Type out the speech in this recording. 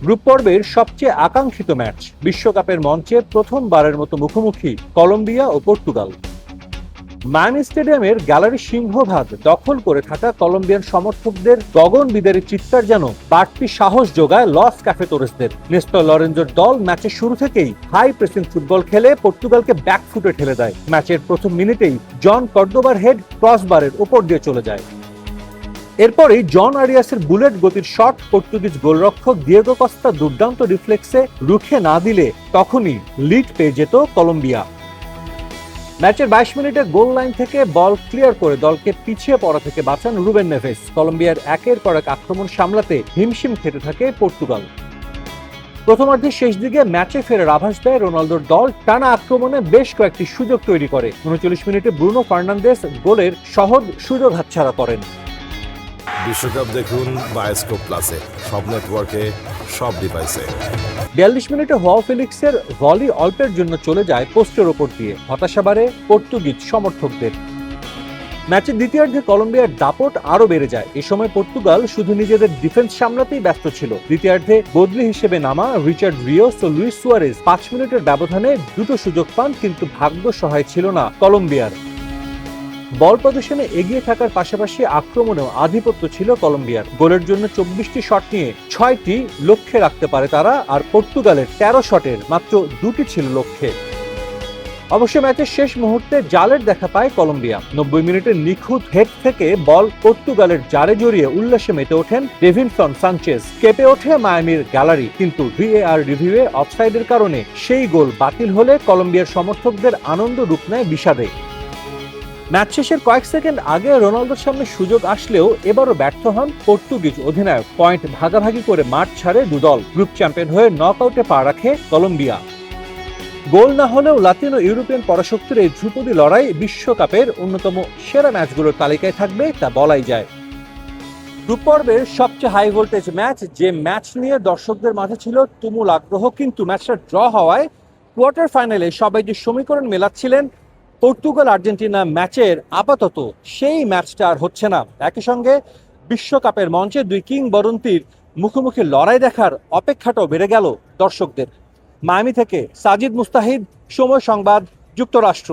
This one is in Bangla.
গ্রুপ পর্বের সবচেয়ে আকাঙ্ক্ষিত ম্যাচ, বিশ্বকাপের মঞ্চে প্রথমবারের মতো মুখোমুখি কলম্বিয়া ও পর্তুগাল। মায়ামি স্টেডিয়ামের গ্যালারি সিংহভাগ দখল করে থাকা কলম্বিয়ান সমর্থকদের গগন বিদারী চিৎকার যেন বাড়তি সাহস যোগায় লস ক্যাফেটোরেসদের। নেস্টর লরেঞ্জোর দল ম্যাচের শুরু থেকেই হাই প্রেসিং ফুটবল খেলে পর্তুগালকে ব্যাকফুটে ঠেলে দেয়। ম্যাচের প্রথম মিনিটেই জন কর্দোবার হেড ক্রসবারের উপর দিয়ে চলে যায়। এরপরেই জন আরিয়াসের বুলেট গতির শট পর্তুগিজ গোলরক্ষক দিয়েগো কস্তা দুর্দান্ত রিফ্লেক্সে রুখে না দিলে তখনই লিড পেয়ে যেত কলম্বিয়া। ম্যাচের 22 মিনিটে গোল লাইন থেকে বল ক্লিয়ার করে দলকে পিছিয়ে পড়া থেকে বাঁচান রুবেন নেভেস। কলম্বিয়ার একের পর এক আক্রমণ সামলাতে হিমশিম খেতে থাকে পর্তুগাল। প্রথমার্ধের শেষ দিকে ম্যাচে ফেরার আভাস দেয় রোনালদোর দল। টানা আক্রমণে বেশ কয়েকটি সুযোগ তৈরি করে। 39 মিনিটে ব্রুনো ফার্নান্দেস গোলের সহজ সুযোগ হাতছাড়া করেন। বিশ্বকাপ দেখুন বায়োস্কোপ প্লাসে, সব নেটওয়ার্কে, সব ডিভাইসে। 42 মিনিটে হোয়াও ফেলিক্সের ভলি অল্পের জন্য চলে যায় পোস্টের ওপর দিয়ে, হতাশা বাড়ে পর্তুগিজ সমর্থকদের। ম্যাচের দ্বিতীয়ার্ধে কলম্বিয়ার দাপট আরো বেড়ে যায়। এ সময় পর্তুগাল শুধু নিজেদের ডিফেন্স সামলাতেই ব্যস্ত ছিল। দ্বিতীয়ার্ধে বদলি হিসেবে নামা রিচার্ড রিওস ও লুইস সুয়ারেজ 5 মিনিটের ব্যবধানে দুটো সুযোগ পান, কিন্তু ভাগ্য সহায় ছিল না কলম্বিয়ার। বল প্রদর্শনে এগিয়ে থাকার পাশাপাশি আক্রমণেও আধিপত্য ছিল কলম্বিয়ার। গোলের জন্য 24টি শট নিয়ে 6টি লক্ষ্যে রাখতে পারে তারা, আর পর্তুগালের 13 শটের মাত্র 2টি ছিল লক্ষ্যে। অবশ্য ম্যাচের শেষ মুহূর্তে জালের দেখা পায় কলম্বিয়া। 90 মিনিটের নিখুঁত হেড থেকে বল পর্তুগালের জারে জড়িয়ে উল্লাসে মেতে ওঠেন ডেভিনসন সানচেজ। কেঁপে ওঠে মায়ামির গ্যালারি, কিন্তু ভিএআর রিভিউয়ে অফসাইডের কারণে সেই গোল বাতিল হলে কলম্বিয়ার সমর্থকদের আনন্দ রূপ নেয় বিষাদে। ম্যাচ শেষের কয়েক সেকেন্ড আগে রোনালদোর সামনে সুযোগ আসলেও এবারও ব্যর্থ হন পর্তুগিজ অধিনায়ক। পয়েন্ট ভাগাভাগি করে মাঠ ছাড়ে দুদল। গ্রুপ চ্যাম্পিয়ন হয়ে নকআউটে পা রাখে কলম্বিয়া। গোল না হলেও লাতিন ও ইউরোপিয়ান পরাশক্তির এই ধ্রুপদী লড়াই বিশ্বকাপের অন্যতম সেরা ম্যাচগুলোর তালিকায় থাকবে, তা বলাই যায়। গ্রুপ পর্বের সবচেয়ে হাই ভোল্টেজ ম্যাচ, যে ম্যাচ নিয়ে দর্শকদের মাঝে ছিল তুমুল আগ্রহ, কিন্তু ম্যাচটা ড্র হওয়ায় কোয়ার্টার ফাইনালে সবাই যে সমীকরণ মেলাচ্ছিলেন পর্তুগাল আর্জেন্টিনা ম্যাচের, আপাতত সেই ম্যাচটা আর হচ্ছে না। একই সঙ্গে বিশ্বকাপের মঞ্চে দুই কিংবদন্তির মুখোমুখি লড়াই দেখার অপেক্ষাটাও বেড়ে গেল দর্শকদের। মায়ামি থেকে সাজিদ মুস্তাহিদ, সময় সংবাদ, যুক্তরাষ্ট্র।